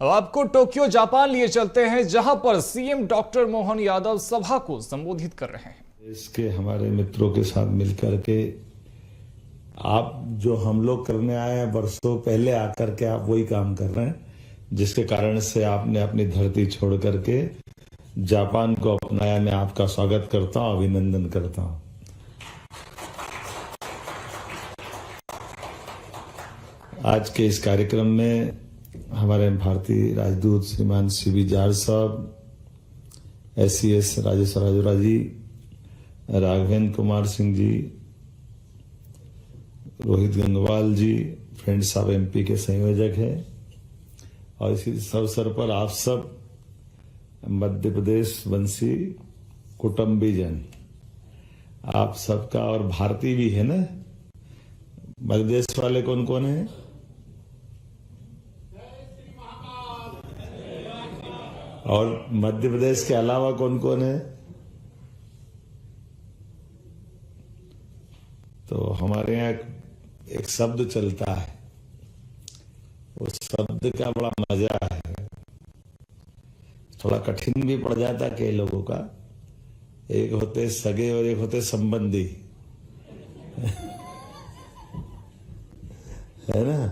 अब आपको Tokyo Japan लिए चलते हैं, जहां पर सीएम डॉक्टर मोहन यादव सभा को संबोधित कर रहे हैं। इसके हमारे मित्रों के साथ मिलकर के आप जो हम लोग करने आए हैं, वर्षों पहले आकर के आप वही काम कर रहे हैं, जिसके कारण से आपने अपनी धरती छोड़ करके जापान को अपनाया। मैं आपका स्वागत करता हूं, अभिनंदन करता हूं। आज के इस कार्यक्रम में हमारे भारतीय राजदूत श्रीमान सीबी जार्ज साहब, SCS राजेश राजोरा जी, राघवेंद्र कुमार सिंह जी, रोहित गंगवाल जी, फ्रेंड्स साहब MP के संयोजक हैं। और इसी अवसर पर आप सब मध्य प्रदेश वंशी कुटुंबीजन, आप सबका, और भारतीय भी है ना, मध्य प्रदेश वाले कौन कौन है? और मध्य प्रदेश के अलावा कौन कौन है? तो हमारे यहाँ एक शब्द चलता है, उस शब्द का बड़ा मजा है, थोड़ा कठिन भी पड़ जाता कई लोगों का। एक होते सगे और एक होते संबंधी, है ना।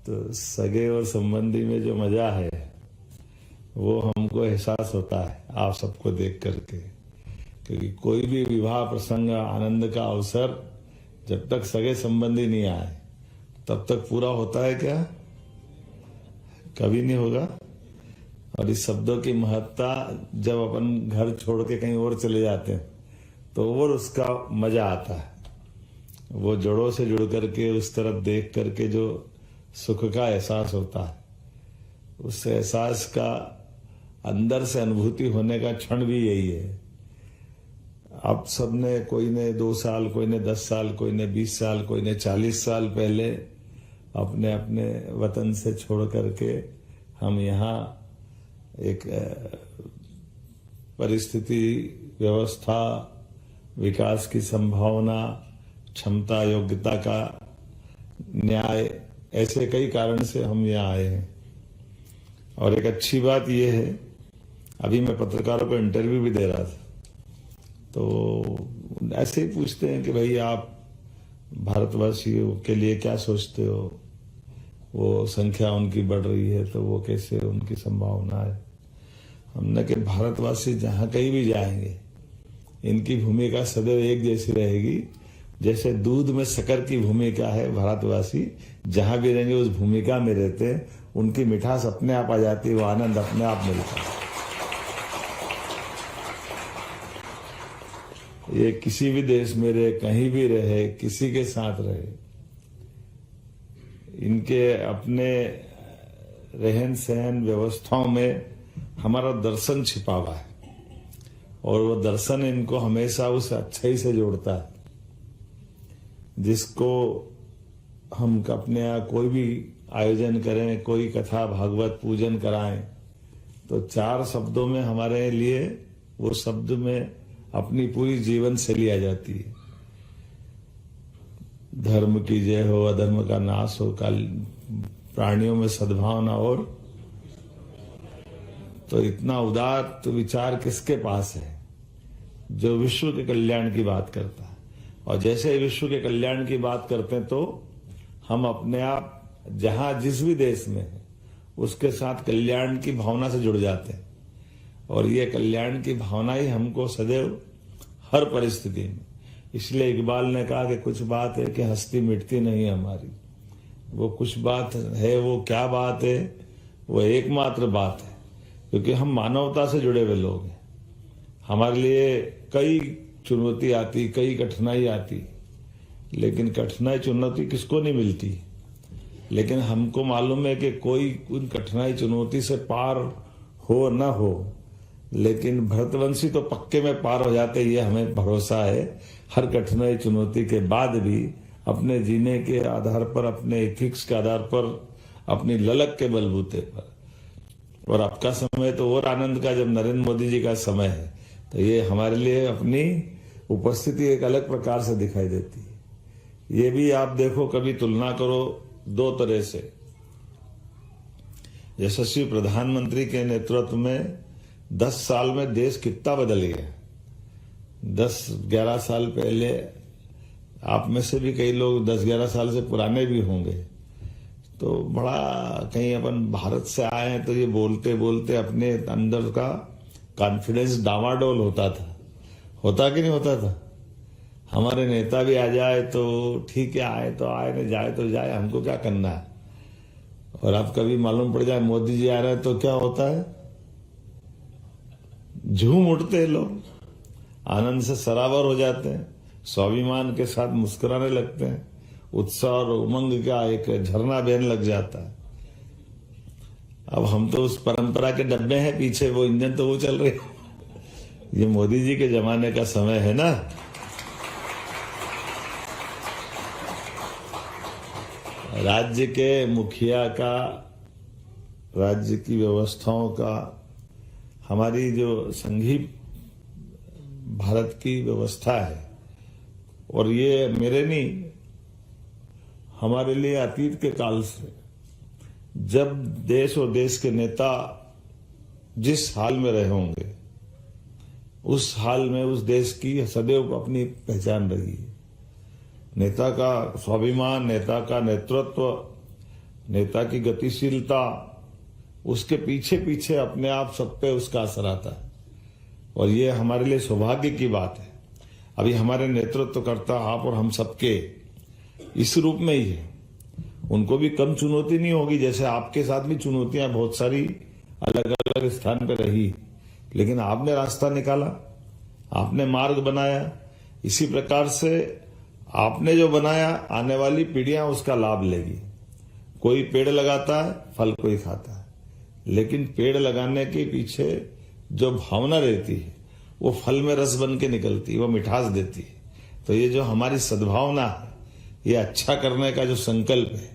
तो सगे और संबंधी में जो मजा है वो हमको एहसास होता है आप सबको देख करके, क्योंकि कोई भी विवाह प्रसंग, आनंद का अवसर जब तक सगे संबंधी नहीं आए तब तक पूरा होता है क्या? कभी नहीं होगा। और इस शब्दों की महत्ता जब अपन घर छोड़ के कहीं और चले जाते हैं तो और उसका मजा आता है। वो जड़ों से जुड़ करके उस तरफ देख करके जो सुख का एहसास होता है, उस एहसास का अंदर से अनुभूति होने का क्षण भी यही है। आप सबने, कोई ने 2 साल, कोई ने 10 साल, कोई ने 20 साल, कोई ने 40 साल पहले अपने अपने वतन से छोड़ करके हम यहाँ एक परिस्थिति, व्यवस्था, विकास की संभावना, क्षमता, योग्यता का न्याय, ऐसे कई कारण से हम यहाँ आए हैं। और एक अच्छी बात यह है, अभी मैं पत्रकारों को इंटरव्यू भी दे रहा था, तो ऐसे ही पूछते हैं कि भाई आप भारतवासियों के लिए क्या सोचते हो? वो संख्या उनकी बढ़ रही है तो वो कैसे, उनकी संभावना है। हमने कि भारतवासी जहां कहीं भी जाएंगे इनकी भूमिका सदैव एक जैसी रहेगी। जैसे दूध में शक्कर की भूमिका है, भारतवासी जहां भी रहेंगे उस भूमिका में रहते हैं, उनकी मिठास अपने आप आ जाती है, वो आनंद अपने आप मिलता है। ये किसी भी देश में रहे, कहीं भी रहे, किसी के साथ रहे, इनके अपने रहन सहन व्यवस्थाओं में हमारा दर्शन छिपा हुआ है, और वो दर्शन इनको हमेशा उस अच्छाई से जोड़ता है। जिसको हम अपने यहाँ कोई भी आयोजन करें, कोई कथा भागवत पूजन कराएं, तो 4 शब्दों में हमारे लिए वो शब्द में अपनी पूरी जीवन शैली आ जाती है। धर्म की जय हो, अधर्म का नाश हो, प्राणियों में सद्भावना। और तो इतना उदार तो विचार किसके पास है जो विश्व के कल्याण की बात करता है। और जैसे ही विश्व के कल्याण की बात करते हैं तो हम अपने आप जहां जिस भी देश में है उसके साथ कल्याण की भावना से जुड़ जाते हैं। और ये कल्याण की भावना ही हमको सदैव हर परिस्थिति में, इसलिए इकबाल ने कहा कि कुछ बात है कि हस्ती मिटती नहीं हमारी। वो कुछ बात है, वो क्या बात है? वो एकमात्र बात है, क्योंकि हम मानवता से जुड़े हुए लोग हैं। हमारे लिए कई चुनौती आती, कई कठिनाई आती, लेकिन कठिनाई चुनौती किसको नहीं मिलती। लेकिन हमको मालूम है कि कोई उन कठिनाई चुनौती से पार हो न हो, लेकिन भरतवंशी तो पक्के में पार हो जाते, ये हमें भरोसा है। हर कठिनाई चुनौती के बाद भी अपने जीने के आधार पर, अपने एथिक्स के आधार पर, अपनी ललक के बलबूते पर। और आपका समय तो और आनंद का, जब नरेंद्र मोदी जी का समय है, तो ये हमारे लिए अपनी उपस्थिति एक अलग प्रकार से दिखाई देती है। ये भी आप देखो, कभी तुलना करो 2 तरह से। यशस्वी प्रधानमंत्री के नेतृत्व में 10 साल में देश कितना बदल गया। 10-11 साल पहले, आप में से भी कई लोग 10-11 साल से पुराने भी होंगे, तो बड़ा कहीं अपन भारत से आए हैं तो ये बोलते बोलते अपने अंदर का कॉन्फिडेंस डामाडोल होता था। होता कि नहीं होता था? हमारे नेता भी आ जाए तो ठीक है, आए तो आए, नहीं जाए तो जाए, हमको क्या करना है। और अब कभी मालूम पड़ जाए मोदी जी आ रहे हैं तो क्या होता है, झूम उठते हैं लोग, आनंद से सरावर हो जाते हैं, स्वाभिमान के साथ मुस्कुराने लगते हैं, उत्साह और उमंग का एक झरना बहने लग जाता है। अब हम तो उस परंपरा के डब्बे हैं पीछे, वो इंजन तो वो चल रहे। ये मोदी जी के जमाने का समय है ना। राज्य के मुखिया का, राज्य की व्यवस्थाओं का, हमारी जो संघीय भारत की व्यवस्था है, और ये मेरे नहीं, हमारे लिए अतीत के काल से, जब देश और देश के नेता जिस हाल में रहे होंगे, उस हाल में उस देश की सदैव अपनी पहचान रही है। नेता का स्वाभिमान, नेता का नेतृत्व, नेता की गतिशीलता, उसके पीछे पीछे अपने आप सब पे उसका असर आता है। और ये हमारे लिए सौभाग्य की बात है। अभी हमारे नेतृत्व करता आप और हम सबके इस रूप में ही है। उनको भी कम चुनौती नहीं होगी, जैसे आपके साथ भी चुनौतियां बहुत सारी अलग अलग स्थान पर रही, लेकिन आपने रास्ता निकाला, आपने मार्ग बनाया। इसी प्रकार से आपने जो बनाया, आने वाली पीढ़ियां उसका लाभ लेगी। कोई पेड़ लगाता है, फल कोई खाता है, लेकिन पेड़ लगाने के पीछे जो भावना रहती है वो फल में रस बन के निकलती है, वो मिठास देती है। तो ये जो हमारी सद्भावना है, ये अच्छा करने का जो संकल्प है,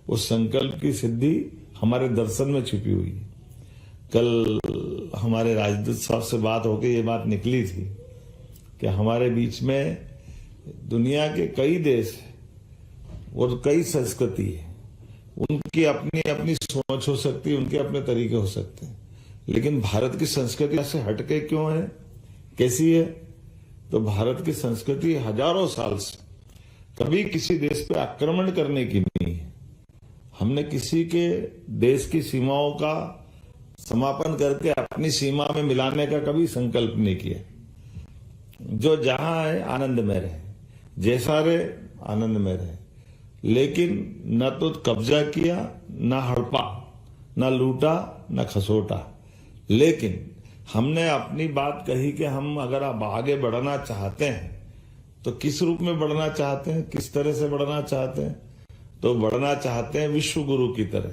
उस संकल्प की सिद्धि हमारे दर्शन में छिपी हुई है। कल हमारे राजदूत साहब से बात होकर ये बात निकली थी कि हमारे बीच में दुनिया के कई देश और कई संस्कृति है, उनकी अपनी अपनी सोच हो सकती है, उनके अपने तरीके हो सकते हैं, लेकिन भारत की संस्कृति से हटके क्यों है, कैसी है? तो भारत की संस्कृति हजारों साल से कभी किसी देश पे आक्रमण करने की नहीं है। हमने किसी के देश की सीमाओं का समापन करके अपनी सीमा में मिलाने का कभी संकल्प नहीं किया। जो जहां है आनंद में रहे, जैसा रहे आनंद में रहे, लेकिन न तो कब्जा किया, न हड़पा, न लूटा, न खसोटा। लेकिन हमने अपनी बात कही कि हम अगर आप आगे बढ़ना चाहते हैं तो किस रूप में बढ़ना चाहते हैं, किस तरह से बढ़ना चाहते हैं? तो बढ़ना चाहते हैं विश्व गुरु की तरह।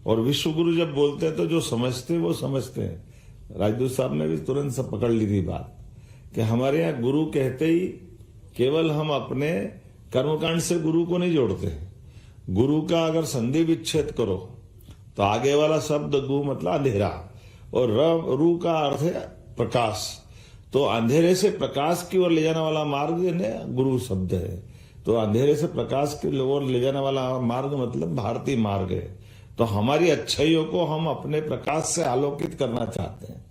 और विश्व गुरु जब बोलते हैं तो जो समझते हैं वो समझते हैं। राजदूत साहब ने भी तुरंत से पकड़ ली थी बात कि हमारे यहाँ गुरु कहते ही केवल हम अपने कर्मकांड से गुरु को नहीं जोड़ते हैं। गुरु का अगर संधि विच्छेद करो तो आगे वाला शब्द गु मतलब अंधेरा, और रू का अर्थ है प्रकाश। तो अंधेरे से प्रकाश की ओर ले जाने वाला मार्ग गुरु शब्द है। तो अंधेरे से प्रकाश की ओर ले जाने वाला मार्ग मतलब भारतीय मार्ग है। तो हमारी अच्छाइयों को हम अपने प्रकाश से आलोकित करना चाहते हैं।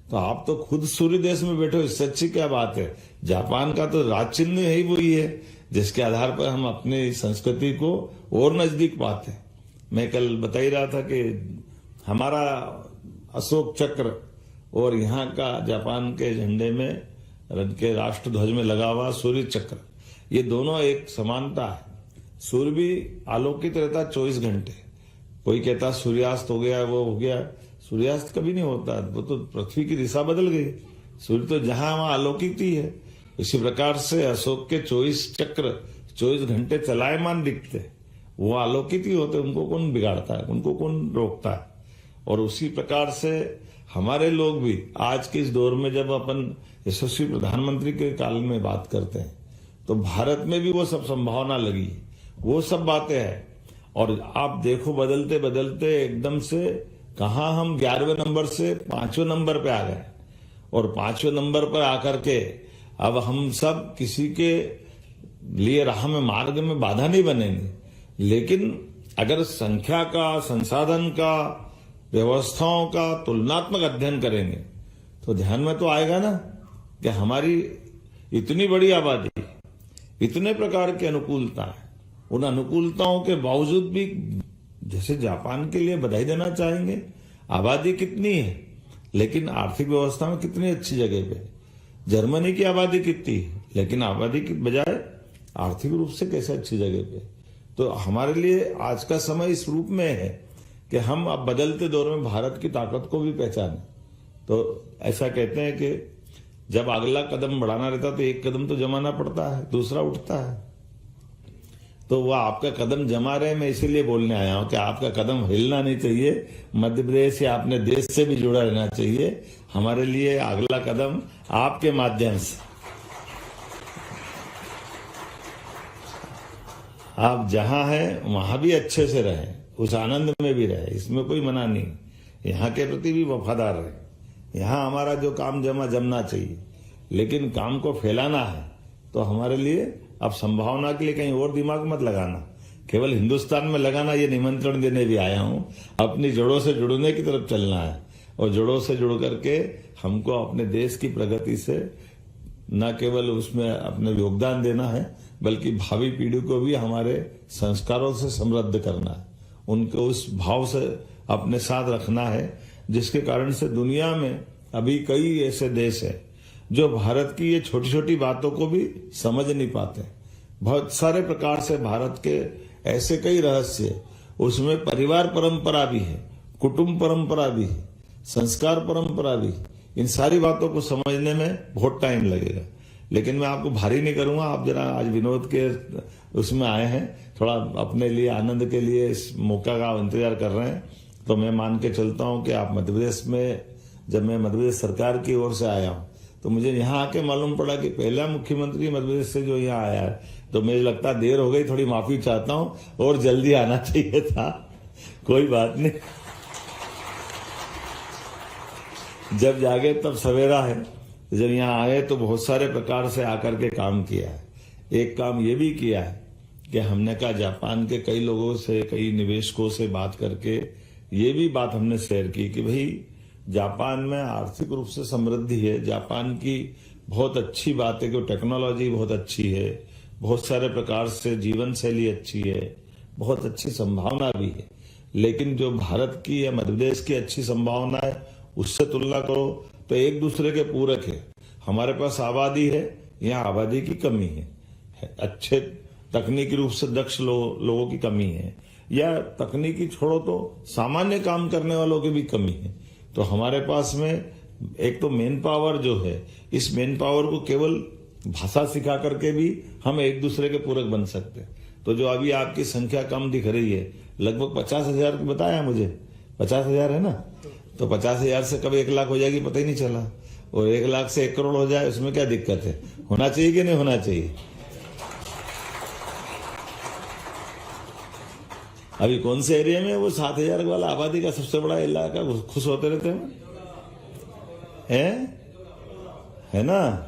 तो आप तो खुद सूर्य देश में बैठे हो, इससे अच्छी क्या बात है। जापान का तो राज चिन्ह ही वही है, जिसके आधार पर हम अपनी संस्कृति को और नजदीक पाते हैं। मैं कल बता ही रहा था कि हमारा अशोक चक्र और यहाँ का जापान के झंडे में, के राष्ट्र ध्वज में लगा हुआ सूर्य चक्र, ये दोनों एक समानता है। सूर्य भी आलोकित रहता 24 घंटे। कोई कहता सूर्यास्त हो गया, वो हो गया, सूर्यास्त कभी नहीं होता, वो तो पृथ्वी की दिशा बदल गई। सूर्य तो जहां वहां आलोकित ही है। इसी प्रकार से अशोक के 24 चक्र 24 घंटे चलायमान दिखते, वो आलोकित ही होते, उनको कौन बिगाड़ता है, उनको कौन रोकता है। और उसी प्रकार से हमारे लोग भी आज के इस दौर में जब अपन यशस्वी प्रधानमंत्री के काल में बात करते हैं तो भारत में भी वो सब संभावना लगी, वो सब बातें हैं। और आप देखो बदलते बदलते एकदम से कहा हम 11वें नंबर से 5वें नंबर पे आ गए, और 5वें नंबर पर आकर के अब हम सब किसी के लिए राह में मार्ग में बाधा नहीं बनेंगे। लेकिन अगर संख्या का, संसाधन का व्यवस्थाओं का तुलनात्मक अध्ययन करेंगे तो ध्यान में तो आएगा ना कि हमारी इतनी बड़ी आबादी, इतने प्रकार की अनुकूलता है, उन अनुकूलताओं के बावजूद भी जैसे जापान के लिए बधाई देना चाहेंगे। आबादी कितनी है लेकिन आर्थिक व्यवस्था में कितनी अच्छी जगह पे। जर्मनी की आबादी कितनी है लेकिन आबादी की बजाय आर्थिक रूप से कैसे अच्छी जगह पे। तो हमारे लिए आज का समय इस रूप में है कि हम अब बदलते दौर में भारत की ताकत को भी पहचानें। तो ऐसा कहते हैं कि जब अगला कदम बढ़ाना रहता तो एक कदम तो जमाना पड़ता है, दूसरा उठता है। तो वह आपका कदम जमा रहे, मैं इसीलिए बोलने आया हूं कि आपका कदम हिलना नहीं चाहिए। मध्य प्रदेश या अपने देश से भी जुड़ा रहना चाहिए। हमारे लिए अगला कदम आपके माध्यम से, आप जहां हैं वहां भी अच्छे से रहें, उस आनंद में भी रहे, इसमें कोई मना नहीं। यहाँ के प्रति भी वफादार रहे। यहाँ हमारा जो काम जमना चाहिए, लेकिन काम को फैलाना है तो हमारे लिए अब संभावना के लिए कहीं और दिमाग मत लगाना, केवल हिंदुस्तान में लगाना। ये निमंत्रण देने भी आया हूं। अपनी जड़ों से जुड़ने की तरफ चलना है और जड़ों से जुड़ करके हमको अपने देश की प्रगति से न केवल उसमें अपने योगदान देना है बल्कि भावी पीढ़ी को भी हमारे संस्कारों से समृद्ध करना है। उनको उस भाव से अपने साथ रखना है जिसके कारण से दुनिया में अभी कई ऐसे देश हैं जो भारत की ये छोटी छोटी बातों को भी समझ नहीं पाते। बहुत सारे प्रकार से भारत के ऐसे कई रहस्य, उसमें परिवार परंपरा भी है, कुटुंब परंपरा भी है, संस्कार परंपरा भी। इन सारी बातों को समझने में बहुत टाइम लगेगा, लेकिन मैं आपको भारी नहीं करूंगा। आप जरा आज विनोद के उसमें आए हैं, थोड़ा अपने लिए आनंद के लिए इस मौका का इंतजार कर रहे हैं, तो मैं मान के चलता हूं कि आप मध्य प्रदेश में, जब मैं मध्य प्रदेश सरकार की ओर से आया हूं तो मुझे यहाँ आके मालूम पड़ा कि पहला मुख्यमंत्री मध्य प्रदेश से जो यहाँ आया है, तो मुझे लगता देर हो गई, थोड़ी माफी चाहता हूं और जल्दी आना चाहिए था। कोई बात नहीं, जब जागे तब सवेरा है। जब यहाँ आए तो बहुत सारे प्रकार से आकर के काम किया है। एक काम ये भी किया है कि हमने कहा जापान के कई लोगों से, कई निवेशकों से बात करके ये भी बात हमने शेयर की कि भाई जापान में आर्थिक रूप से समृद्धि है, जापान की बहुत अच्छी बात है कि टेक्नोलॉजी बहुत अच्छी है, बहुत सारे प्रकार से जीवन शैली अच्छी है, बहुत अच्छी संभावना भी है। लेकिन जो भारत की या मध्य प्रदेश की अच्छी संभावना है उससे तुलना करो तो एक दूसरे के पूरक है। हमारे पास आबादी है, यहाँ आबादी की कमी है, अच्छे तकनीकी रूप से दक्ष लोगों की कमी है, या तकनीकी छोड़ो तो सामान्य काम करने वालों की भी कमी है। तो हमारे पास में एक तो मेन पावर जो है, इस मेन पावर को केवल भाषा सिखा करके भी हम एक दूसरे के पूरक बन सकते हैं। तो जो अभी आपकी संख्या कम दिख रही है, लगभग 50,000 बताया मुझे, 50,000 है ना, तो 50,000 से कब 1 लाख हो जाएगी पता ही नहीं चला, और 1 लाख से 1 करोड़ हो जाए उसमें क्या दिक्कत है? होना चाहिए कि नहीं होना चाहिए? अभी कौन से एरिया में वो 7,000 वाला आबादी का सबसे बड़ा इलाका, खुश होते रहते हैं, है ना।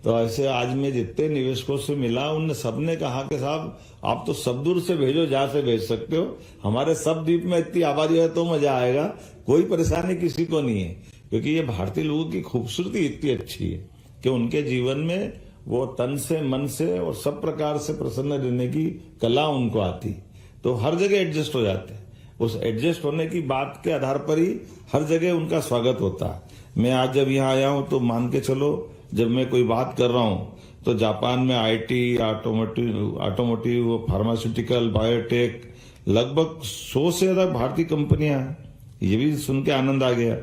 तो ऐसे आज मैं जितने निवेशकों से मिला उन सबने कहा कि साहब आप तो सब दूर से भेजो, जहां से भेज सकते हो, हमारे सब द्वीप में इतनी आबादी है तो मजा आएगा, कोई परेशानी किसी को नहीं है। क्योंकि ये भारतीय लोगों की खूबसूरती इतनी अच्छी है कि उनके जीवन में वो तन से, मन से और सब प्रकार से प्रसन्न रहने की कला उनको आती, तो हर जगह एडजस्ट हो जाते हैं। उस एडजस्ट होने की बात के आधार पर ही हर जगह उनका स्वागत होता है। मैं आज जब यहाँ आया हूं तो मान के चलो, जब मैं कोई बात कर रहा हूं तो जापान में आईटी, ऑटोमोटिव, फार्मास्यूटिकल, बायोटेक, लगभग 100 से ज्यादा भारतीय कंपनियां हैं। ये भी सुन के आनंद आ गया।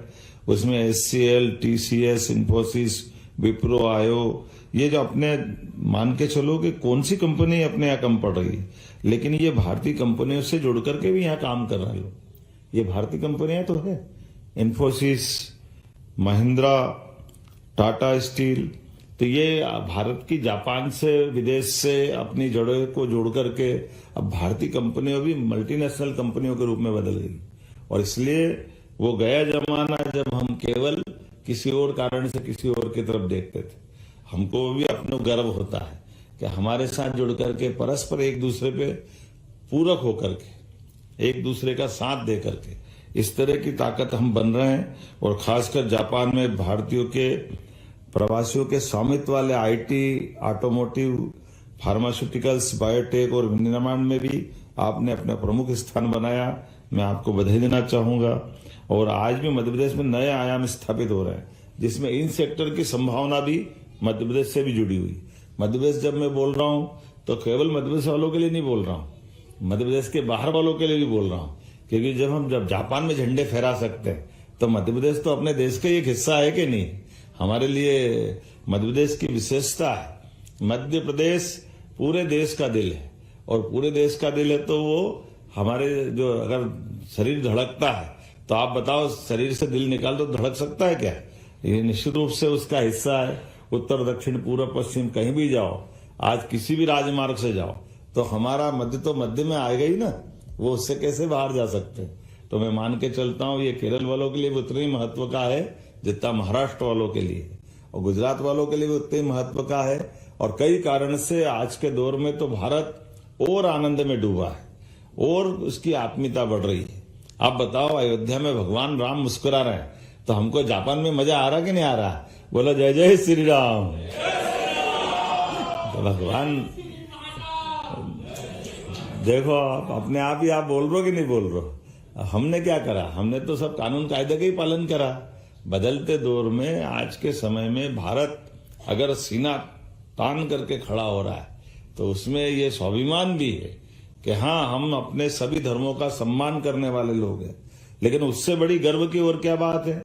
उसमें HCL, TCS, इन्फोसिस, विप्रो, आयो, ये जो अपने मान के चलो कि कौन सी कंपनी अपने यहाँ कम पड़ रही है, लेकिन ये भारतीय कंपनियों से जुड़ करके भी यहाँ काम कर रहे लोग, ये भारतीय कंपनियां तो है। इन्फोसिस, महिंद्रा, टाटा स्टील, तो ये भारत की जापान से, विदेश से अपनी जड़ों को जोड़ करके अब भारतीय कंपनियां भी मल्टीनेशनल कंपनियों के रूप में बदल गई। और इसलिए वो गया जमाना जब हम केवल किसी और कारण से किसी और की तरफ देखते थे। हमको भी अपना गर्व होता है कि हमारे साथ जुड़ करके परस्पर एक दूसरे पे पूरक होकर के, एक दूसरे का साथ दे करके इस तरह की ताकत हम बन रहे हैं। और खासकर जापान में भारतीयों के प्रवासियों के स्वामित्व वाले आईटी, ऑटोमोटिव, फार्मास्यूटिकल्स, बायोटेक और विनिर्माण में भी आपने अपना प्रमुख स्थान बनाया। मैं आपको बधाई देना चाहूंगा। और आज भी मध्य प्रदेश में नए आयाम स्थापित हो रहे हैं, जिसमें इन सेक्टर की संभावना भी मध्य प्रदेश से भी जुड़ी हुई। मध्य प्रदेश जब मैं बोल रहा हूं तो केवल मध्य प्रदेश वालों के लिए नहीं बोल रहा हूं, मध्य प्रदेश के बाहर वालों के लिए भी बोल रहा हूं। क्योंकि जब जापान में झंडे फहरा सकते हैं तो मध्य प्रदेश तो अपने देश का एक हिस्सा है कि नहीं। हमारे लिए मध्य प्रदेश की विशेषता है। मध्य प्रदेश पूरे देश का दिल है, और पूरे देश का दिल है तो वो हमारे जो अगर शरीर धड़कता है तो आप बताओ, शरीर से दिल निकाल तो धड़क सकता है क्या? ये निश्चित रूप से उसका हिस्सा है। उत्तर, दक्षिण, पूर्व, पश्चिम कहीं भी जाओ, आज किसी भी राजमार्ग से जाओ तो हमारा मध्य तो मध्य में आएगा ही ना, वो उससे कैसे बाहर जा सकते हैं। तो मैं मान के चलता हूं ये केरल वालों के लिए भी उतना ही महत्व का है जितना महाराष्ट्र वालों के लिए, और गुजरात वालों के लिए भी उतने ही महत्व का है। और कई कारण से आज के दौर में तो भारत और आनंद में डूबा है और उसकी आत्मीयता बढ़ रही है। आप बताओ, अयोध्या में भगवान राम मुस्कुरा रहे हैं तो हमको जापान में मजा आ रहा कि नहीं आ रहा? बोलो जय जय श्री राम। तो भगवान देखो, अपने आप ही आप बोल रहे हो कि नहीं बोल रहे हो? हमने क्या करा? हमने तो सब कानून कायदे का ही पालन करा। बदलते दौर में आज के समय में भारत अगर सीना तान करके खड़ा हो रहा है तो उसमें ये स्वाभिमान भी है कि हाँ, हम अपने सभी धर्मों का सम्मान करने वाले लोग हैं। लेकिन उससे बड़ी गर्व की और क्या बात है?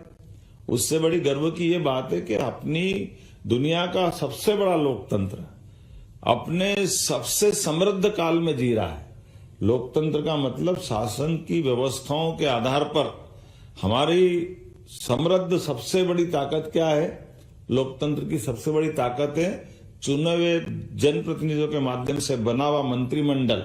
उससे बड़ी गर्व की ये बात है कि अपनी दुनिया का सबसे बड़ा लोकतंत्र अपने सबसे समृद्ध काल में जी रहा है। लोकतंत्र का मतलब शासन की व्यवस्थाओं के आधार पर हमारी समृद्ध सबसे बड़ी ताकत क्या है? लोकतंत्र की सबसे बड़ी ताकत है चुने हुए जनप्रतिनिधियों के माध्यम से बना हुआ मंत्रिमंडल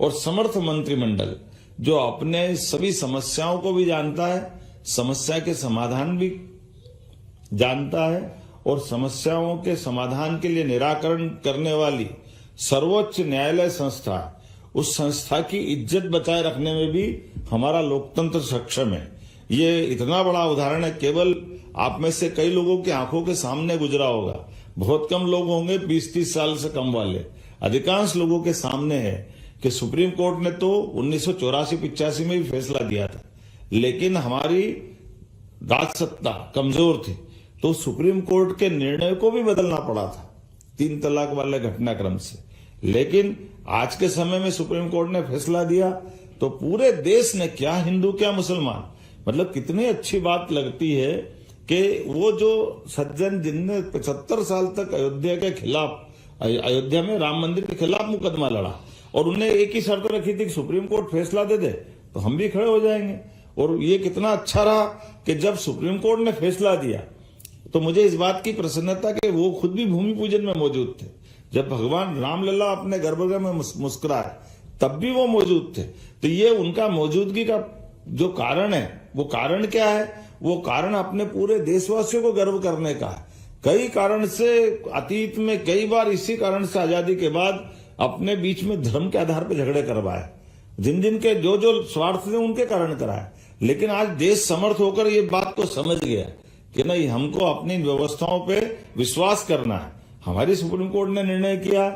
और समर्थ मंत्रिमंडल, जो अपने सभी समस्याओं को भी जानता है, समस्या के समाधान भी जानता है, और समस्याओं के समाधान के लिए निराकरण करने वाली सर्वोच्च न्यायालय संस्था, उस संस्था की इज्जत बचाए रखने में भी हमारा लोकतंत्र सक्षम है। ये इतना बड़ा उदाहरण है, केवल आप में से कई लोगों की आंखों के सामने गुजरा होगा। बहुत कम लोग होंगे 20-30 साल से कम वाले, अधिकांश लोगों के सामने है कि सुप्रीम कोर्ट ने तो 1984-85 में भी फैसला दिया था, लेकिन हमारी राज सत्ता कमजोर थी तो सुप्रीम कोर्ट के निर्णय को भी बदलना पड़ा था 3 तलाक वाले घटनाक्रम से। लेकिन आज के समय में सुप्रीम कोर्ट ने फैसला दिया तो पूरे देश ने, क्या हिंदू क्या मुसलमान, मतलब कितनी अच्छी बात लगती है कि वो जो सज्जन जिनने 75 साल तक अयोध्या के खिलाफ, अयोध्या में राम मंदिर के खिलाफ मुकदमा लड़ा, और उन्हें एक ही शर्त रखी थी कि सुप्रीम कोर्ट फैसला दे दे तो हम भी खड़े हो जाएंगे। और ये कितना अच्छा रहा कि जब सुप्रीम कोर्ट ने फैसला दिया तो मुझे इस बात की प्रसन्नता कि वो खुद भी भूमि पूजन में मौजूद थे। जब भगवान रामलला अपने गर्भगृह में मुस्कुराए तब भी वो मौजूद थे। तो ये उनका मौजूदगी का जो कारण है, वो कारण क्या है? वो कारण अपने पूरे देशवासियों को गर्व करने का है। कई कारण से अतीत में कई बार इसी कारण से आजादी के बाद अपने बीच में धर्म के आधार पर झगड़े करवाए, जिन के जो स्वार्थ थे उनके कारण कराए। लेकिन आज देश समर्थ होकर ये बात को समझ गया कि नहीं, हमको अपनी व्यवस्थाओं पे विश्वास करना है। हमारी सुप्रीम कोर्ट ने निर्णय किया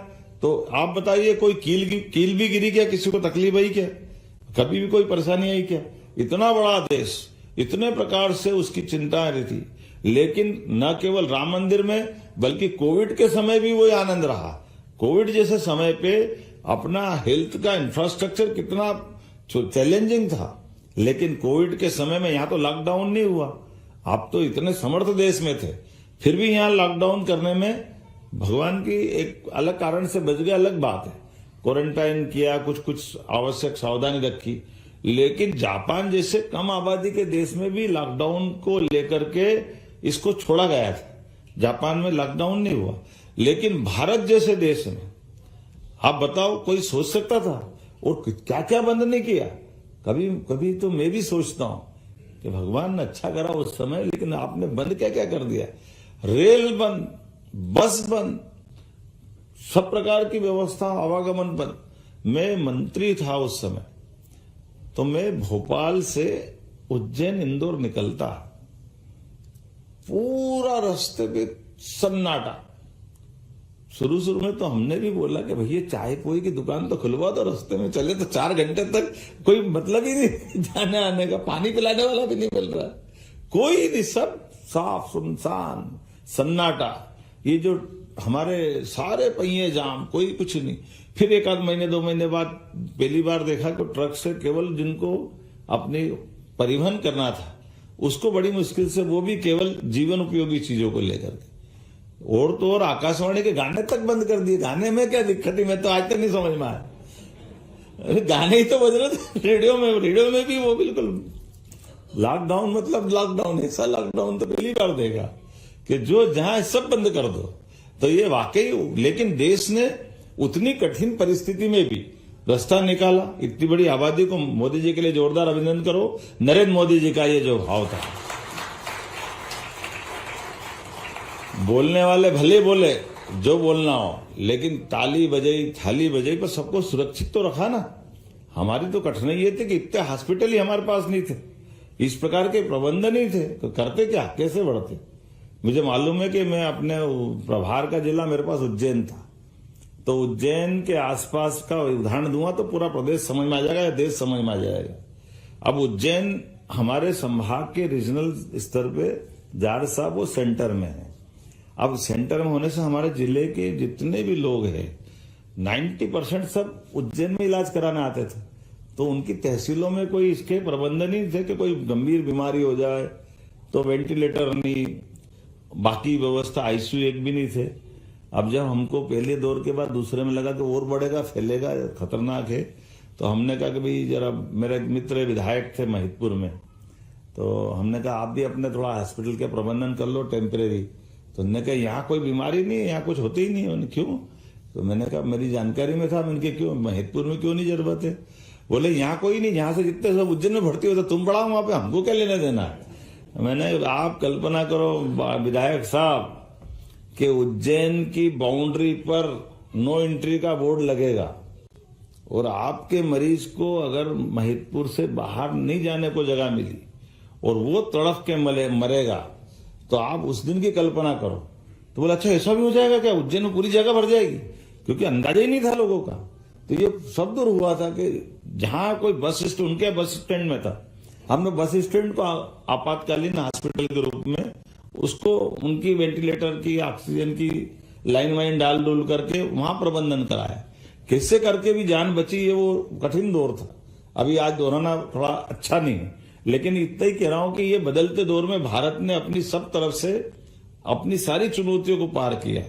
तो आप बताइए, कोई कील भी गिरी क्या? किसी को तकलीफ आई क्या? कभी भी कोई परेशानी आई क्या? इतना बड़ा देश, इतने प्रकार से उसकी चिंता रहती, लेकिन न केवल राम मंदिर में बल्कि कोविड के समय भी वही आनंद रहा। कोविड जैसे समय पे अपना हेल्थ का इंफ्रास्ट्रक्चर कितना चैलेंजिंग था, लेकिन कोविड के समय में यहाँ तो लॉकडाउन नहीं हुआ। आप तो इतने समर्थ देश में थे, फिर भी यहाँ लॉकडाउन करने में भगवान की एक अलग कारण से बच गए, अलग बात है। क्वारंटाइन किया, कुछ आवश्यक सावधानी रखी, लेकिन जापान जैसे कम आबादी के देश में भी लॉकडाउन को लेकर के इसको छोड़ा गया था। जापान में लॉकडाउन नहीं हुआ, लेकिन भारत जैसे देश में आप बताओ, कोई सोच सकता था? और क्या क्या बंद नहीं किया। कभी तो मैं भी सोचता हूं कि भगवान ने अच्छा करा उस समय, लेकिन आपने बंद क्या क्या कर दिया। रेल बंद, बस बंद, सब प्रकार की व्यवस्था, आवागमन बंद। मैं मंत्री था उस समय, तो मैं भोपाल से उज्जैन इंदौर निकलता, पूरा रास्ते पे सन्नाटा। शुरू शुरू में तो हमने भी बोला कि भैया चाय पोई की दुकान तो खुलवा दो, रास्ते में चले तो 4 घंटे तक कोई मतलब ही नहीं जाने आने का, पानी पिलाने वाला भी नहीं मिल रहा, कोई नहीं, सब साफ सुनसान सन्नाटा। ये जो हमारे सारे पहिए जाम, कोई कुछ नहीं। फिर 1 आध महीने 2 महीने बाद पहली बार देखा कि ट्रक से केवल जिनको अपनी परिवहन करना था उसको बड़ी मुश्किल से, वो भी केवल जीवन उपयोगी चीजों को लेकर के, और तो और आकाशवाणी के गाने तक बंद कर दिए। गाने में क्या दिक्कत है, मैं तो आज तक नहीं समझ में आया, गाने ही तो बज रहे थे रेडियो में भी वो बिल्कुल लॉकडाउन, मतलब लॉकडाउन, ऐसा लॉकडाउन तो पहली बार देखा कि जो जहां सब बंद कर दो। तो ये वाकई, लेकिन देश ने उतनी कठिन परिस्थिति में भी रास्ता निकाला। इतनी बड़ी आबादी को मोदी जी के लिए जोरदार अभिनंदन करो। नरेंद्र मोदी जी का ये जो भाव था, बोलने वाले भले बोले जो बोलना हो, लेकिन ताली बजाई थाली बजाई पर सबको सुरक्षित तो रखा ना। हमारी तो कठिनाई ये थी कि इतने हॉस्पिटल ही हमारे पास नहीं थे, इस प्रकार के प्रबंध नहीं थे, तो करते क्या, कैसे बढ़ते। मुझे मालूम है कि मैं अपने प्रभार का जिला मेरे पास उज्जैन था, तो उज्जैन के आसपास का उदाहरण दूंगा तो पूरा प्रदेश समझ में आ जाएगा या देश समझ में आ जाएगा। अब उज्जैन हमारे संभाग के रीजनल स्तर पे जार साहब वो सेंटर में है। अब सेंटर में होने से हमारे जिले के जितने भी लोग हैं 90% सब उज्जैन में इलाज कराने आते थे। तो उनकी तहसीलों में कोई इसके प्रबंध नहीं थे कि कोई गंभीर बीमारी हो जाए तो वेंटिलेटर नहीं, बाकी व्यवस्था आईसीयू एक भी नहीं थे। अब जब हमको पहले दौर के बाद दूसरे में लगा कि और बढ़ेगा, फैलेगा, खतरनाक है, तो हमने कहा कि भाई जरा, मेरे मित्र विधायक थे महिदपुर में, तो हमने कहा आप भी अपने थोड़ा हॉस्पिटल के प्रबंधन कर लो टेम्परेरी। तो उन्होंने कहा यहाँ कोई बीमारी नहीं है, यहाँ कुछ होते ही नहीं है। क्यों? तो मैंने कहा मेरी जानकारी में था। मैंने क्यों महिदपुर में क्यों नहीं जरूरत है? बोले यहाँ कोई नहीं, यहाँ से जितने सब उज्जैन में भर्ती होते तुम बढ़ाओ वहां पे, हमको क्या लेने देना है। मैंने, आप कल्पना करो विधायक साहब कि उज्जैन की बाउंड्री पर नो एंट्री का बोर्ड लगेगा और आपके मरीज को अगर महिदपुर से बाहर नहीं जाने को जगह मिली और वो तड़फ के मरेगा, तो आप उस दिन की कल्पना करो। तो बोला अच्छा ऐसा भी हो जाएगा क्या, उज्जैन में पूरी जगह भर जाएगी? क्योंकि अंदाजा ही नहीं था लोगों का। तो ये सब दूर हुआ था कि जहां कोई बस स्टैंड, उनके बस स्टैंड में था, हमने बस स्टैंड को आपातकालीन हॉस्पिटल के रूप में उसको उनकी वेंटिलेटर की, ऑक्सीजन की लाइन वाइन डाल डोल करके वहां प्रबंधन कराया। किससे करके भी जान बची। ये वो कठिन दौर था, अभी आज दोहराना थोड़ा अच्छा नहीं है, लेकिन इतना ही कह रहा हूं कि ये बदलते दौर में भारत ने अपनी सब तरफ से अपनी सारी चुनौतियों को पार किया।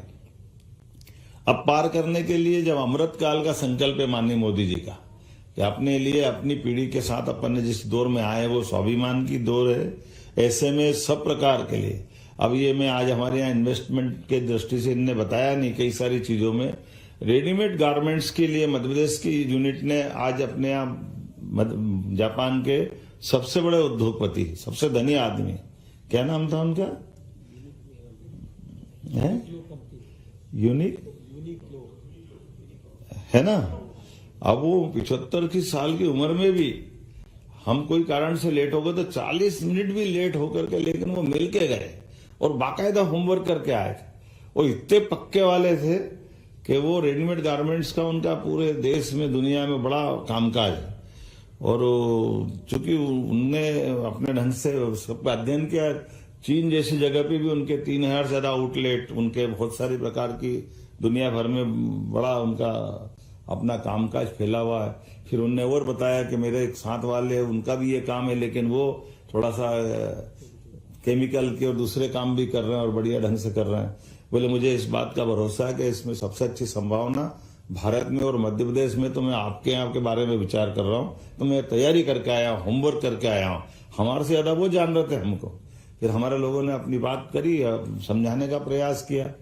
अब पार करने के लिए जब अमृत काल का संकल्प है माननीय मोदी जी का कि अपने लिए, अपनी पीढ़ी के साथ अपन ने जिस दौर में आए वो स्वाभिमान की दौर है, ऐसे में सब प्रकार के लिए अब ये मैं आज हमारे यहाँ इन्वेस्टमेंट के दृष्टि से इनने बताया नहीं, कई सारी चीजों में रेडीमेड गारमेंट्स के लिए मध्य प्रदेश की यूनिट ने आज अपने यहाँ जापान के सबसे बड़े उद्योगपति, सबसे धनी आदमी, क्या नाम था उनका, है यूनिक है ना। अब वो 75 साल की उम्र में भी, हम कोई कारण से लेट हो गए तो 40 मिनट भी लेट होकर के, लेकिन वो मिल के गए और बाकायदा होमवर्क करके आए थे। वो इतने पक्के वाले थे कि वो रेडीमेड गारमेंट्स का उनका पूरे देश में, दुनिया में बड़ा कामकाज है। और चूंकि उनने अपने ढंग से सबका अध्ययन किया, चीन जैसी जगह पे भी उनके 3000 से ज्यादा आउटलेट, उनके बहुत सारी प्रकार की दुनिया भर में बड़ा उनका अपना कामकाज फैला हुआ है। फिर उनने और बताया कि मेरे एक साथ वाले, उनका भी ये काम है, लेकिन वो थोड़ा सा केमिकल के और दूसरे काम भी कर रहे हैं और बढ़िया ढंग से कर रहे हैं। बोले मुझे इस बात का भरोसा है कि इसमें सबसे अच्छी संभावना भारत में और मध्य प्रदेश में। तो मैं आपके यहाँ के बारे में विचार कर रहा हूँ, तो मैं तैयारी करके आया हूँ, होमवर्क करके आया हूँ। हमारे से ज्यादा वो जान रहे थे हमको। फिर हमारे लोगों ने अपनी बात करी, समझाने का प्रयास किया।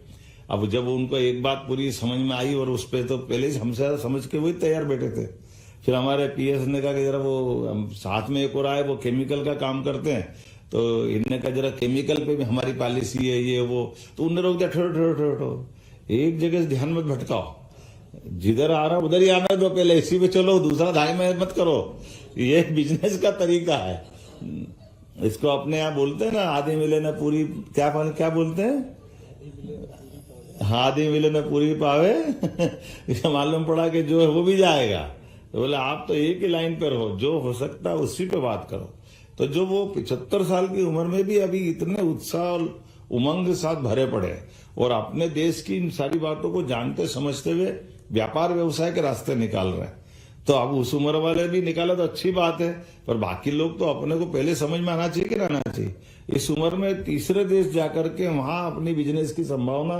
अब जब उनको एक बात पूरी समझ में आई और उस पर तो पहले से हमसे ज्यादा समझ के वही तैयार बैठे थे। फिर हमारे पीएस ने कहा कि जरा वो साथ में एक और आए, वो केमिकल का काम करते हैं, तो इनने कहा जरा केमिकल पे भी हमारी पॉलिसी है ये वो। तो उन्होंने रोक दिया, ठहरो, एक जगह से ध्यान मत भटकाओ, जिधर आ रहा उधर ही आने दो, पहले इसी पे चलो, दूसरा धाई में मत करो। ये बिजनेस का तरीका है, इसको अपने यहाँ बोलते हैं ना, आधी मिले न पूरी, क्या बोलते हैं, आधी मिले न पूरी पावे। इसे मालूम पड़ा कि जो है वो भी जाएगा, तो बोले आप तो एक ही लाइन पर हो, जो हो सकता है उसी पे बात करो। तो जो वो 75 साल की उम्र में भी अभी इतने उत्साह और उमंग के साथ भरे पड़े और अपने देश की इन सारी बातों को जानते समझते हुए व्यापार व्यवसाय के रास्ते निकाल रहे हैं, तो अब उस उम्र वाले भी निकाला तो अच्छी बात है, पर बाकी लोग तो अपने को पहले समझ में आना चाहिए कि ना आना चाहिए। इस उम्र में तीसरे देश जाकर के वहां अपनी बिजनेस की संभावना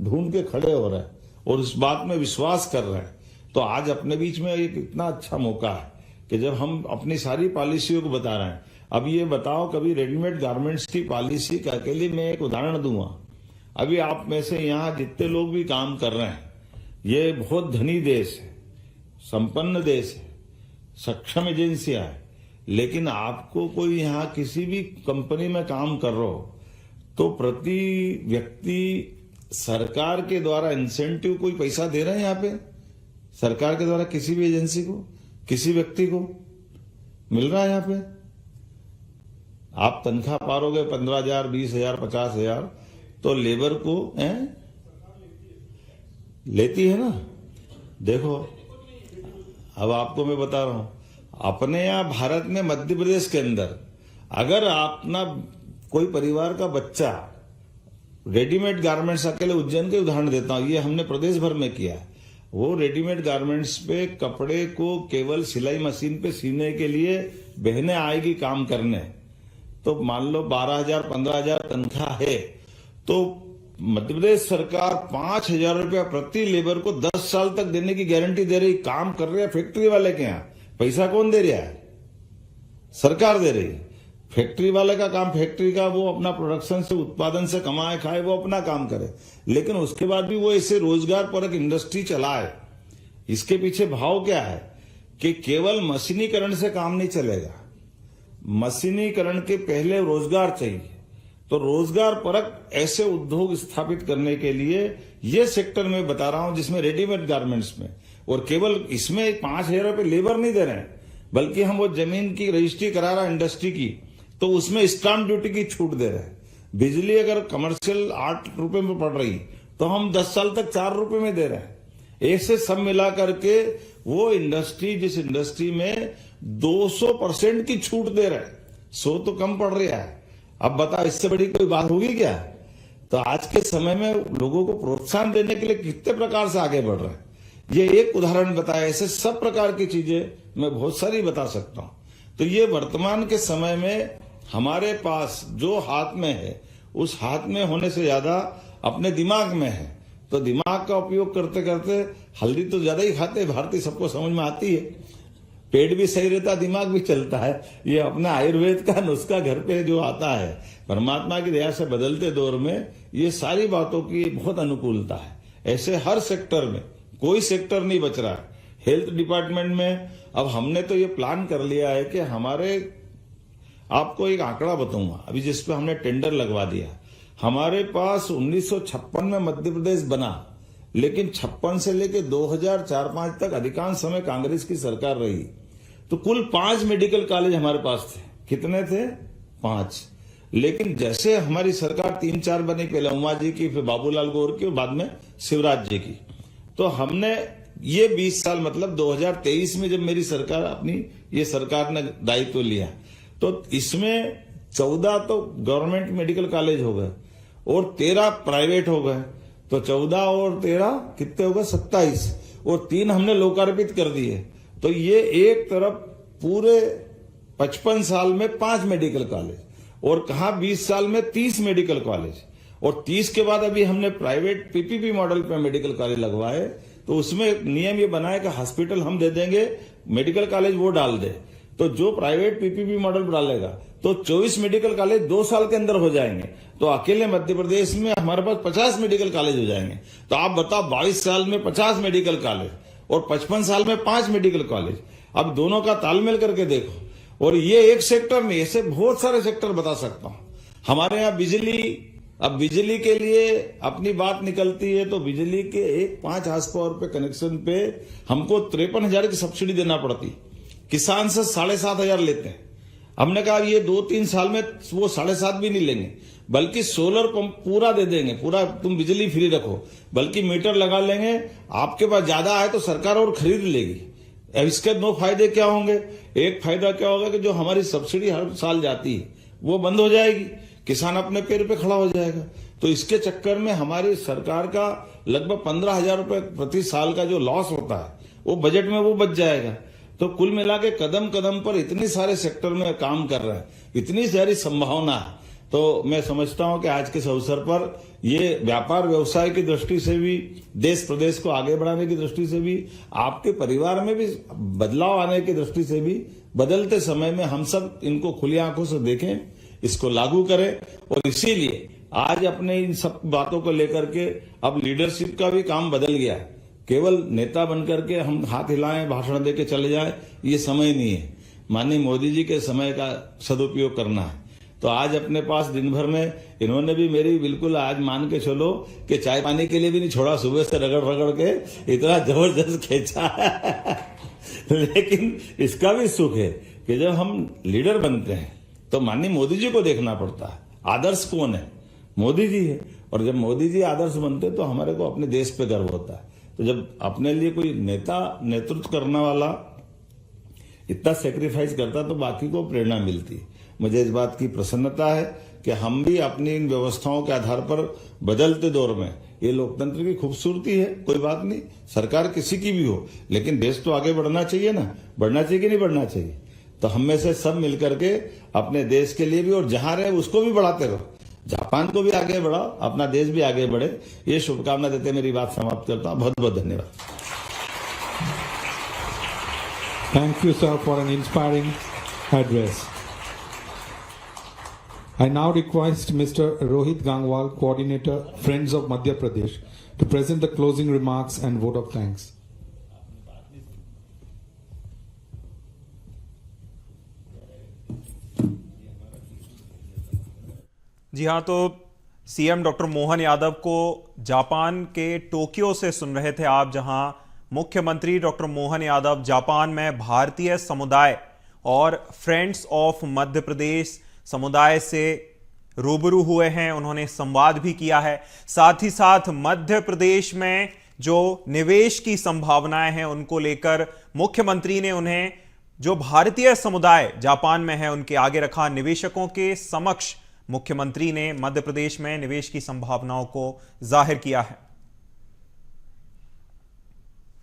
ढूंढ के खड़े हो रहे हैं और इस बात में विश्वास कर रहे हैं। तो आज अपने बीच में एक इतना अच्छा मौका है कि जब हम अपनी सारी पॉलिसियों को बता रहे हैं। अब ये बताओ, कभी रेडीमेड गारमेंट्स की पॉलिसी का अकेले मैं एक उदाहरण दूंगा। अभी आप में से यहाँ जितने लोग भी काम कर रहे हैं, ये बहुत धनी देश है, संपन्न देश है, सक्षम एजेंसियां है, लेकिन आपको कोई यहाँ किसी भी कंपनी में काम कर रहे हो तो प्रति व्यक्ति सरकार के द्वारा इंसेंटिव कोई पैसा दे रहे हैं यहाँ पे, सरकार के द्वारा किसी भी एजेंसी को, किसी व्यक्ति को मिल रहा है यहाँ पे। आप तनख्वाह पारोगे 15,000, 20,000, 50,000, तो लेबर को लेती है ना। देखो अब आपको मैं बता रहा हूं, अपने यहाँ भारत में मध्य प्रदेश के अंदर अगर अपना कोई परिवार का बच्चा रेडीमेड गारमेंट्स, अकेले उज्जैन के उदाहरण देता हूं, ये हमने प्रदेश भर में किया है, वो रेडीमेड गारमेंट्स पे कपड़े को केवल सिलाई मशीन पे सीने के लिए बहनें आएगी काम करने, तो मान लो 12,000, 15,000 तनख्वाह है, तो मध्य प्रदेश सरकार 5,000 रुपया प्रति लेबर को 10 साल तक देने की गारंटी दे रही। काम कर रहे हैं फैक्ट्री वाले के यहाँ, पैसा कौन दे रहा है? सरकार दे रही। फैक्ट्री वाले का काम, फैक्ट्री का वो अपना प्रोडक्शन से, उत्पादन से कमाए खाए, वो अपना काम करे, लेकिन उसके बाद भी वो ऐसे रोजगार परक इंडस्ट्री चलाए। इसके पीछे भाव क्या है कि केवल मशीनीकरण से काम नहीं चलेगा, मशीनीकरण के पहले रोजगार चाहिए। तो रोजगार परक ऐसे उद्योग स्थापित करने के लिए ये सेक्टर में बता रहा हूं, जिसमें रेडीमेड गारमेंट्स में, और केवल इसमें 5,000 रुपये लेबर नहीं दे रहे हैं, बल्कि हम वो जमीन की रजिस्ट्री करा रहा इंडस्ट्री की, तो उसमें स्टाम्प ड्यूटी की छूट दे रहे हैं। बिजली अगर कमर्शियल 8 रुपए में पड़ रही तो हम 10 साल तक 4 रुपए में दे रहे हैं। ऐसे सब मिला करके वो इंडस्ट्री, जिस इंडस्ट्री में 200% की छूट दे रहे हैं, 100 तो कम पड़ रहा है। अब बताओ, इससे बड़ी कोई बात होगी क्या? तो आज के समय में लोगों को प्रोत्साहन देने के लिए कितने प्रकार से आगे बढ़ रहे हैं, ये एक उदाहरण बताया। ऐसे सब प्रकार की चीजें मैं बहुत सारी बता सकता हूं। तो ये वर्तमान के समय में हमारे पास जो हाथ में है, उस हाथ में होने से ज्यादा अपने दिमाग में है। तो दिमाग का उपयोग करते करते, हल्दी तो ज्यादा ही खाते भारतीय, सबको समझ में आती है, पेट भी सही रहता, दिमाग भी चलता है। ये अपना आयुर्वेद का नुस्खा घर पे जो आता है, परमात्मा की दया से बदलते दौर में ये सारी बातों की बहुत अनुकूलता है। ऐसे हर सेक्टर में कोई सेक्टर नहीं बच रहा है। हेल्थ डिपार्टमेंट में अब हमने तो ये प्लान कर लिया है कि हमारे, आपको एक आंकड़ा बताऊंगा अभी, जिसपे हमने टेंडर लगवा दिया। हमारे पास 1956 में मध्य प्रदेश बना, लेकिन 56 से लेकर 2004-5 तक अधिकांश समय कांग्रेस की सरकार रही, तो कुल 5 मेडिकल कॉलेज हमारे पास थे। कितने थे? 5। लेकिन जैसे हमारी सरकार 3-4 बनी, पहले उमा जी की, फिर बाबूलाल गौर की और बाद में शिवराज जी की, तो हमने ये 20 साल, मतलब 2023 में जब मेरी सरकार, अपनी ये सरकार ने दायित्व लिया, तो इसमें 14 तो गवर्नमेंट मेडिकल कॉलेज हो गए और 13 प्राइवेट हो गए। तो 14 और 13 कितने हो गए? 27, और 3 हमने लोकार्पित कर दिए। तो ये एक तरफ पूरे 55 साल में 5 मेडिकल कॉलेज, और कहा 20 साल में 30 मेडिकल कॉलेज, और 30 के बाद अभी हमने प्राइवेट पीपीपी मॉडल पे मेडिकल कॉलेज लगवाए। तो उसमें नियम ये बनाया कि हॉस्पिटल हम दे देंगे, मेडिकल कॉलेज वो डाल दे। तो जो प्राइवेट पीपीपी मॉडल डालेगा तो 24 मेडिकल कॉलेज 2 साल के अंदर हो जाएंगे। तो अकेले मध्य प्रदेश में हमारे पास 50 मेडिकल कॉलेज हो जाएंगे। तो आप बताओ, 22 साल में 50 मेडिकल कॉलेज और 55 साल में 5 मेडिकल कॉलेज। अब दोनों का तालमेल करके देखो। और ये एक सेक्टर में, ऐसे बहुत सारे सेक्टर बता सकता हूं। हमारे यहाँ बिजली, अब बिजली के लिए अपनी बात निकलती है तो बिजली के एक 5 हाउस पावर पे कनेक्शन पे हमको 53,000 की सब्सिडी देना पड़ती। किसान से 7,500 लेते हैं। हमने कहा ये 2-3 साल में वो 7.5 भी नहीं लेंगे, बल्कि सोलर पंप पूरा दे देंगे, पूरा तुम बिजली फ्री रखो, बल्कि मीटर लगा लेंगे। आपके पास ज्यादा आए तो सरकार और खरीद लेगी। अब इसके 2 फायदे क्या होंगे? एक फायदा क्या होगा कि जो हमारी सब्सिडी हर साल जाती है वो बंद हो जाएगी, किसान अपने पैर पे खड़ा हो जाएगा। तो इसके चक्कर में हमारी सरकार का लगभग 15,000 रुपए प्रति साल का जो लॉस होता है वो बजट में वो बच जाएगा। तो कुल मिला के कदम कदम पर इतने सारे सेक्टर में काम कर रहे हैं, इतनी सारी संभावना है। तो मैं समझता हूं कि आज के इस अवसर पर ये व्यापार व्यवसाय की दृष्टि से भी, देश प्रदेश को आगे बढ़ाने की दृष्टि से भी, आपके परिवार में भी बदलाव आने की दृष्टि से भी, बदलते समय में हम सब इनको खुली आंखों से देखें, इसको लागू करें। और इसीलिए आज अपने इन सब बातों को लेकर के अब लीडरशिप का भी काम बदल गया है। केवल नेता बनकर के हम हाथ हिलाएं, भाषण दे के चले जाएं, ये समय नहीं है। माननीय मोदी जी के समय का सदुपयोग करना है। तो आज अपने पास दिन भर में इन्होंने भी मेरी बिल्कुल आज मान के चलो कि चाय पानी के लिए भी नहीं छोड़ा, सुबह से रगड़ रगड़ के इतना जबरदस्त खींचा है। लेकिन इसका भी सुख है कि जब हम लीडर बनते हैं तो माननीय मोदी जी को देखना पड़ता है। आदर्श कौन है? मोदी जी है। और जब मोदी जी आदर्श बनते तो हमारे को अपने देश पे गर्व होता है। तो जब अपने लिए कोई नेता, नेतृत्व करने वाला इतना सेक्रीफाइस करता तो बाकी को प्रेरणा मिलती। मुझे इस बात की प्रसन्नता है कि हम भी अपनी इन व्यवस्थाओं के आधार पर बदलते दौर में, ये लोकतंत्र की खूबसूरती है, कोई बात नहीं, सरकार किसी की भी हो, लेकिन देश तो आगे बढ़ना चाहिए ना। बढ़ना चाहिए कि नहीं बढ़ना चाहिए? तो हम में से सब मिलकर के अपने देश के लिए भी, और जहां रहे उसको भी बढ़ाते रहो। जापान को भी आगे बढ़ाओ, अपना देश भी आगे बढ़े। ये शुभकामना देते मेरी बात समाप्त करता हूं। बहुत बहुत धन्यवाद। Thank you, sir, for an inspiring address. I now request Mr. Rohit Gangwal, Coordinator, Friends of Madhya Pradesh, to present the closing remarks and vote of thanks. जी हाँ, तो सीएम डॉक्टर मोहन यादव को जापान के टोक्यो से सुन रहे थे आप, जहां मुख्यमंत्री डॉक्टर मोहन यादव जापान में भारतीय समुदाय और फ्रेंड्स ऑफ मध्य प्रदेश समुदाय से रूबरू हुए हैं। उन्होंने संवाद भी किया है। साथ ही साथ मध्य प्रदेश में जो निवेश की संभावनाएं हैं उनको लेकर मुख्यमंत्री ने उन्हें, जो भारतीय समुदाय जापान में है, उनके आगे रखा। निवेशकों के समक्ष मुख्यमंत्री ने मध्य प्रदेश में निवेश की संभावनाओं को जाहिर किया है।